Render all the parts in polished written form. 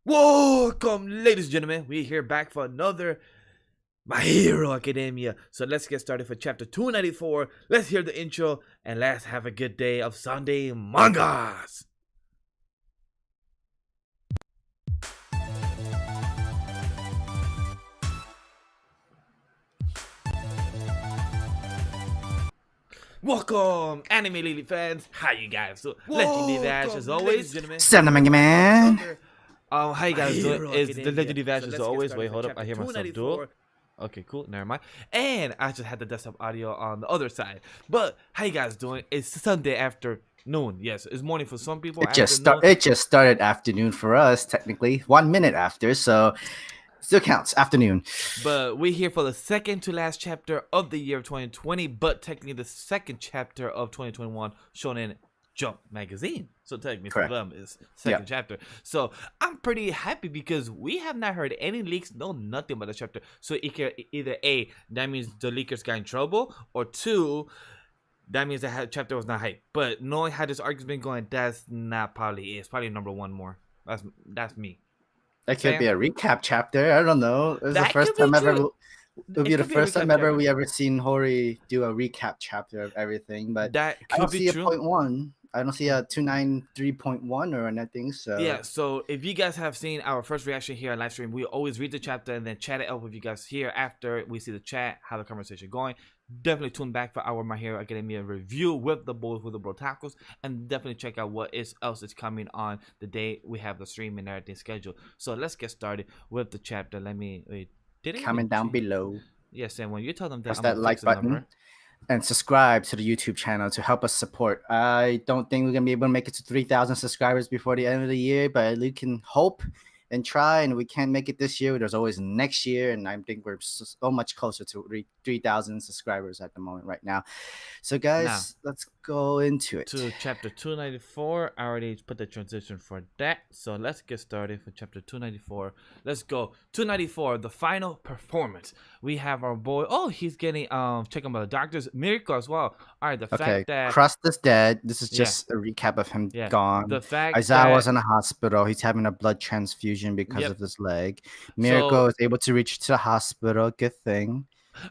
Welcome, ladies and gentlemen. We're here back for another My Hero Academia. So let's get started for chapter 294. Let's hear the intro and let's have a good day of Sunday mangas. Welcome, anime lady fans. How you guys doing? LegendDVash as always, gentlemen. SamTheMangaMan. How you guys doing? It's the LegendDVash as always. Wait, hold up. I hear myself do it. Okay, cool. Never mind. And I just had the desktop audio on the other side. But how you guys doing? It's Sunday afternoon. Yes, it's morning for some people. It just started afternoon for us, technically 1 minute after, so still counts afternoon. But we're here for the second to last chapter of the year of 2020, but technically the second chapter of 2021 shown in Jump magazine. So technically for them is second chapter. So I'm pretty happy because we have not heard any leaks, no nothing about the chapter. So it can either A, that means the leakers got in trouble, or two, that means that chapter was not hype. But knowing how this arc has been going, that's not probably it. It's probably number one more. That's me. That could be a recap chapter. I don't know. It was the first time ever. It would be the first time ever we ever seen Hori do a recap chapter of everything. But that could I don't be see true. a 0.1. I don't see a 293.1 or anything. So yeah. So if you guys have seen our first reaction here on live stream, we always read the chapter and then chat it up with you guys here after we see the chat, how the conversation going. Definitely tune back for our My Hero Academia review with the boys with the bro tacos, and definitely check out what else is coming on the day we have the stream and everything scheduled. So let's get started with the chapter. Let me wait. Comment down below. Yes, and when you tell them that, press that like button and subscribe to the YouTube channel to help us support. I don't think we're gonna be able to make it to 3,000 subscribers before the end of the year, but we can hope and try, and we can't make it this year. There's always next year, and I think we're so much closer to 3,000 subscribers at the moment right now. So guys, let's go into it. To chapter 294. I already put the transition for that, so let's get started for chapter 294. Let's go. 294, the final performance. We have our boy. Oh, he's getting checking by the doctors. Miracle as well. All right, the fact that Crust is dead. This is just a recap of him gone. The fact Isaiah was in a hospital. He's having a blood transfusion because of his leg. Miracle is able to reach to the hospital. Good thing.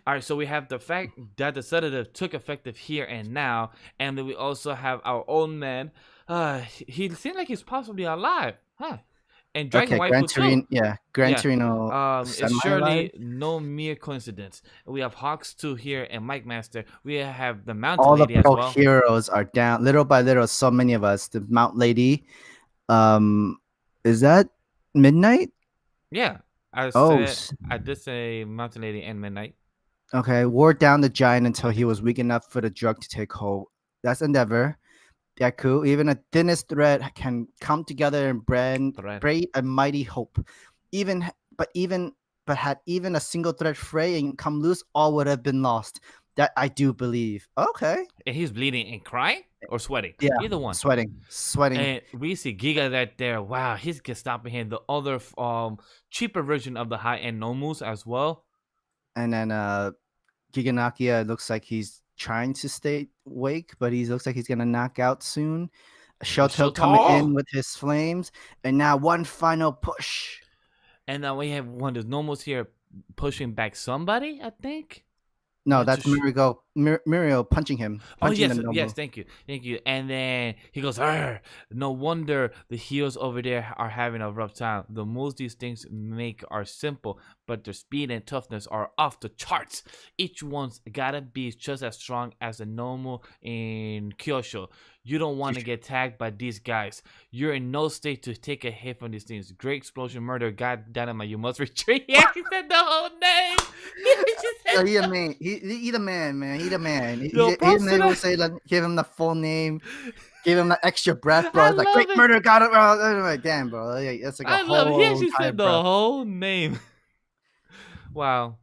All right, so we have the fact that the sedative took effective here and now, and then we also have our old man. He seemed like he's possibly alive, huh? And Dragon Wife too. Gran Torino. It's surely no mere coincidence. We have Hawks 2 here and Mike Master. We have the Mountain All Lady the pro as well. heroes are down little by little. So many of us. The Mount Lady. Is that Midnight? Yeah. I did say Mountain Lady and Midnight. Okay, wore down the giant until he was weak enough for the drug to take hold. That's Endeavor. Yaku, even a thinnest thread can come together and braid a mighty hope. But had even a single thread fray and come loose, all would have been lost. That I do believe. Okay. And he's bleeding and crying or sweating? Yeah, either one. Sweating. And we see Giga right there. Wow, he's stopping him. The other cheaper version of the high-end Nomus as well. And then Giganakia looks like he's trying to stay awake, but he looks like he's gonna knock out soon. Shoto coming in with his flames, and now one final push. And now we have one of the Nomus here pushing back somebody, I think. No, that's Mirio punching him. Yes, thank you. And then he goes, "Arr! No wonder the heroes over there are having a rough time. The moves these things make are simple, but their speed and toughness are off the charts. Each one's gotta be just as strong as a Nomu in Kyosho. You don't want to get tagged by these guys. You're in no state to take a hit from these things. Great explosion, murder, god dynamite, you must retreat." Yeah, he said the whole name. He a man. He the man, man. He the man. He didn't even say, like, give him the full name. Give him the extra breath, bro. It's like, great murder, got it, bro. Like, damn, bro. It's like I love it. He actually said the whole name. Wow.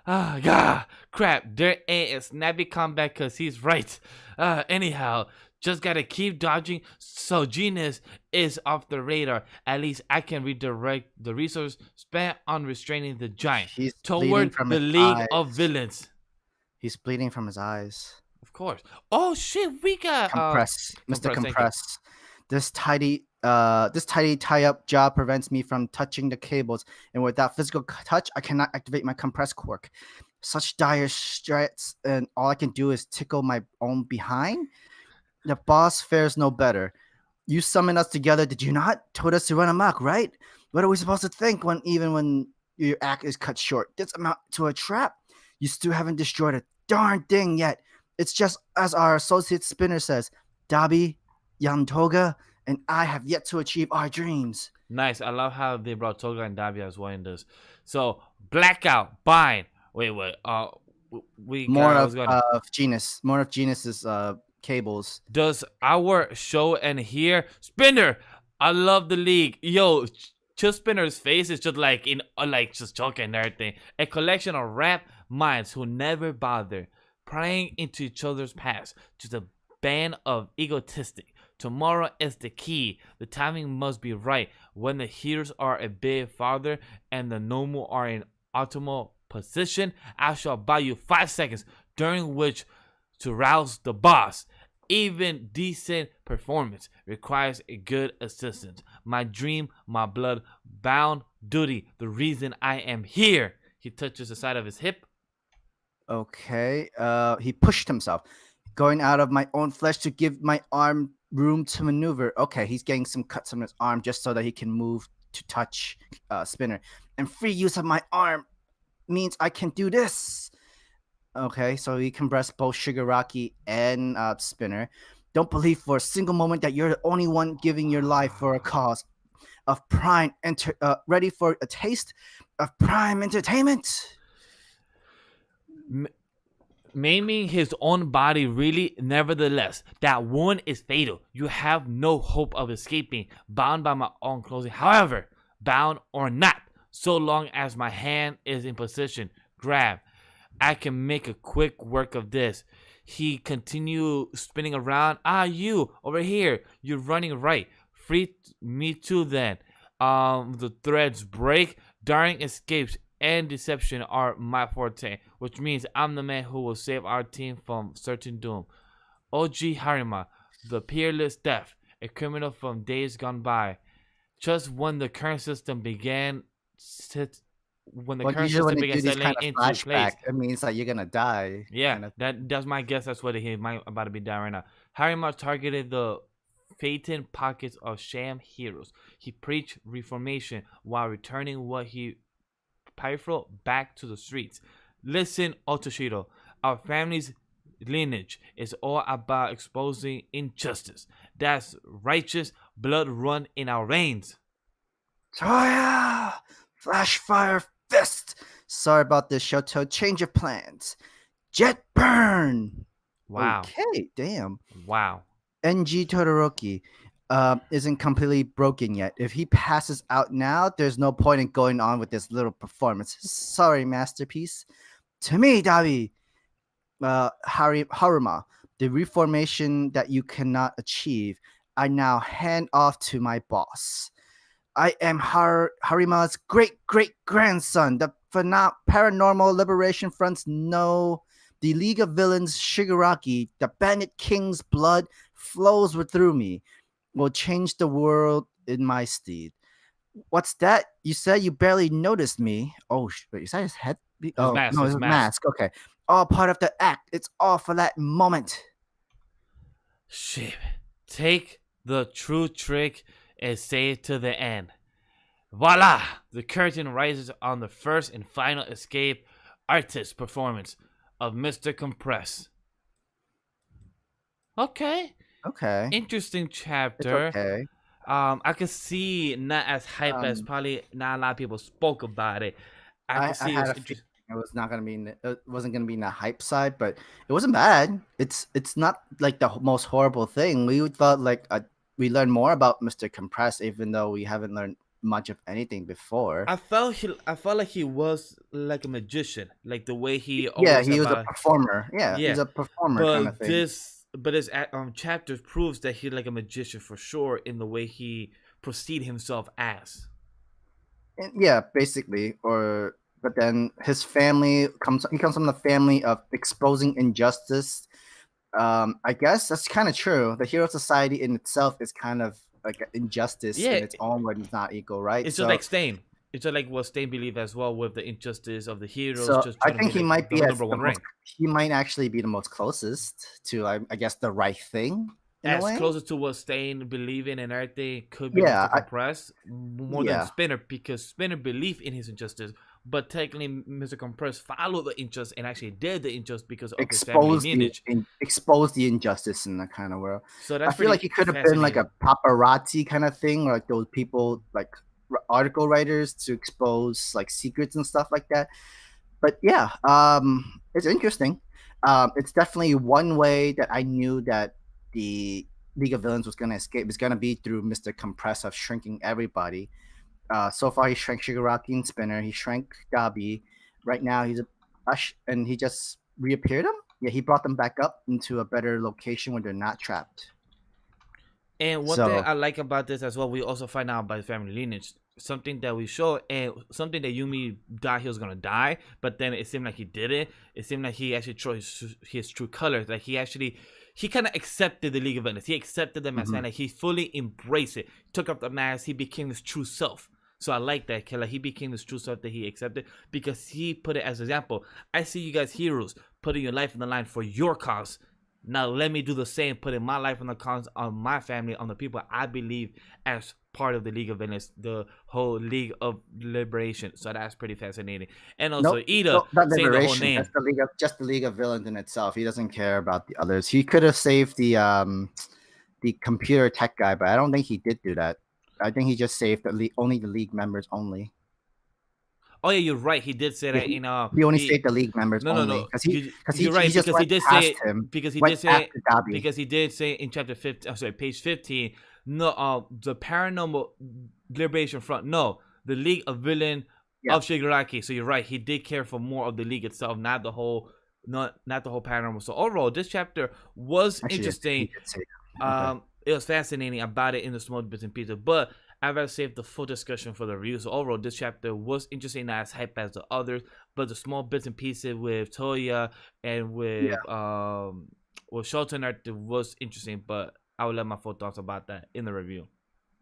God, crap. There ain't a snappy comeback because he's right. Anyhow, just gotta keep dodging so jeanist is off the radar. At least I can redirect the resource spent on restraining the giant toward the League of Villains. He's bleeding from his eyes. Of course. Oh shit, we got Compress. Mr. Compress. This tidy This tiny tie-up job prevents me from touching the cables, and without physical touch, I cannot activate my compressed cork. Such dire straits, and all I can do is tickle my own behind. The boss fares no better. You summoned us together, did you not? Told us to run amok, right? What are we supposed to think when your act is cut short? This amount to a trap? You still haven't destroyed a darn thing yet. It's just as our associate Spinner says, Dabi, Yantoga, and I have yet to achieve our dreams. Nice. I love how they brought Toga and Dabi as well in this. So blackout, bind. Wait. We more of Jeanist. More of Jeanist's cables. Does our show end here? Spinner, I love the league. Yo, Chill Spinner's face is just like in just joking and everything. A collection of rap minds who never bother prying into each other's past. Just a band of egotistic. Tomorrow is the key. The timing must be right. When the heroes are a bit farther and the normal are in optimal position, I shall buy you 5 seconds during which to rouse the boss. Even decent performance requires a good assistant. My dream, my blood bound duty, the reason I am here. He touches the side of his hip. Okay. He pushed himself, going out of my own flesh to give my arm room to maneuver. Okay, he's getting some cuts on his arm just so that he can move to touch Spinner. And free use of my arm means I can do this. Okay, so he compressed both Shigaraki and Spinner. Don't believe for a single moment that you're the only one giving your life for a cause of prime. Ready for a taste of prime entertainment? Maiming his own body really, nevertheless, that wound is fatal. You have no hope of escaping, bound by my own clothing. However, bound or not, so long as my hand is in position, grab. I can make a quick work of this. He continued spinning around. You over here, you're running right. Free me too then. The threads break. Daring escapes and deception are my forte, which means I'm the man who will save our team from certain doom. OG Harima, the peerless death, a criminal from days gone by. Just when the current system began settling into place, it means that you're gonna die. Yeah, that's my guess. That's what he might about to be dying right now. Harima targeted the Phaeton pockets of sham heroes. He preached reformation while returning what he Pyro back to the streets. Listen, Otoshiro, our family's lineage is all about exposing injustice. That's righteous blood run in our veins. Touya! Flash fire fist! Sorry about this, Shoto. Change of plans. Jet burn! Wow. Okay, damn. Wow. NG Todoroki isn't completely broken yet. If he passes out now, there's no point in going on with this little performance. Sorry, masterpiece. To me, Dabi, Haruma, the reformation that you cannot achieve, I now hand off to my boss. I am Harima's great-great-grandson. The Paranormal Liberation Front's the League of Villains Shigaraki, the Bandit King's blood flows through me. Will change the world in my stead. What's that? You said you barely noticed me. Oh, wait, is that his head? No, his mask. Okay. All part of the act. It's all for that moment. Shit. Take the true trick and say it to the end. Voila! The curtain rises on the first and final escape artist performance of Mr. Compress. Okay. Interesting chapter. It's okay. I can see not as hype as probably not a lot of people spoke about it. I can see it wasn't gonna be in the hype side, but it wasn't bad. It's not like the most horrible thing. We thought like we learned more about Mr. Compress, even though we haven't learned much of anything before. I felt like he was like a magician, like the way he he was a performer. Yeah, he's a performer kind of thing. But this chapter proves that he's like a magician for sure in the way he proceed himself as. Yeah, basically. But then his family he comes from the family of exposing injustice. I guess that's kind of true. The Hero Society in itself is kind of like injustice in its own when it's not equal, right? It's just like Stain. It's just like what Stain believe as well with the injustice of the heroes. So just I think he might be number one rank. He might actually be the most closest to, I guess, the right thing. As closest to what Stain believing and everything could be Mr. Compress more than Spinner, because Spinner believed in his injustice, but technically Mr. Compress followed the injustice and actually did the injustice because of his family lineage. Exposed the injustice in that kind of world. So that's I feel like he could have been like a paparazzi kind of thing, or like those people like article writers to expose like secrets and stuff like that. But yeah, it's interesting. It's definitely one way that I knew that the League of Villains was going to escape. It's going to be through Mr. Compress of shrinking everybody. So far, he shrank Shigaraki and Spinner. He shrank Dabi. Right now, he's and he just reappeared them. Yeah, he brought them back up into a better location where they're not trapped. And one thing I like about this as well, we also find out about his family lineage. Something that we show, and something that Yumi thought he was gonna die, but then it seemed like he didn't. It seemed like he actually showed his true colors. Like he kind of accepted the League of Villains. He accepted them as like he fully embraced it. Took off the mask. He became his true self. So I like that. Like he became his true self that he accepted because he put it as an example. I see you guys heroes putting your life on the line for your cause. Now let me do the same, putting my life on the cause on my family, on the people I believe as part of the League of Villains, the whole League of Liberation. So that's pretty fascinating. And also Ida saying the whole name. That's just the League of Villains in itself. He doesn't care about the others. He could have saved the computer tech guy, but I don't think he did do that. I think he just saved only the League members only. Oh yeah, you're right. He did say that in he only saved the League members. No. You're right, because he did say it. Because he did say in chapter 15. I'm sorry, page 15. No, the Paranormal Liberation Front. No, the League of Villain of Shigaraki. So you're right. He did care for more of the League itself, not the whole Paranormal. So overall, this chapter was interesting. It was fascinating about it in the small bits and pieces, but I'd rather save the full discussion for the review. So overall, this chapter was interesting, not as hype as the others, but the small bits and pieces with Touya and with Shota art was interesting. But I will let my full thoughts about that in the review.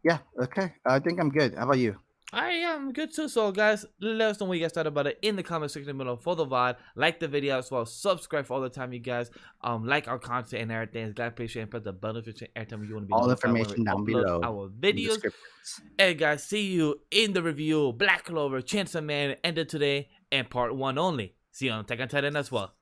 Yeah, okay. I think I'm good. How about you? I'm good too. So guys, let us know what you guys thought about it in the comment section below for the VOD. Like the video as well. Subscribe for all the time, you guys. Like our content and everything. Guys, make sure and press the bell notification every time you want to be all information down below our videos. And guys, see you in the review. Black Clover, Chainsaw Man ended today and part 1 only. See you on Attack on Titan as well.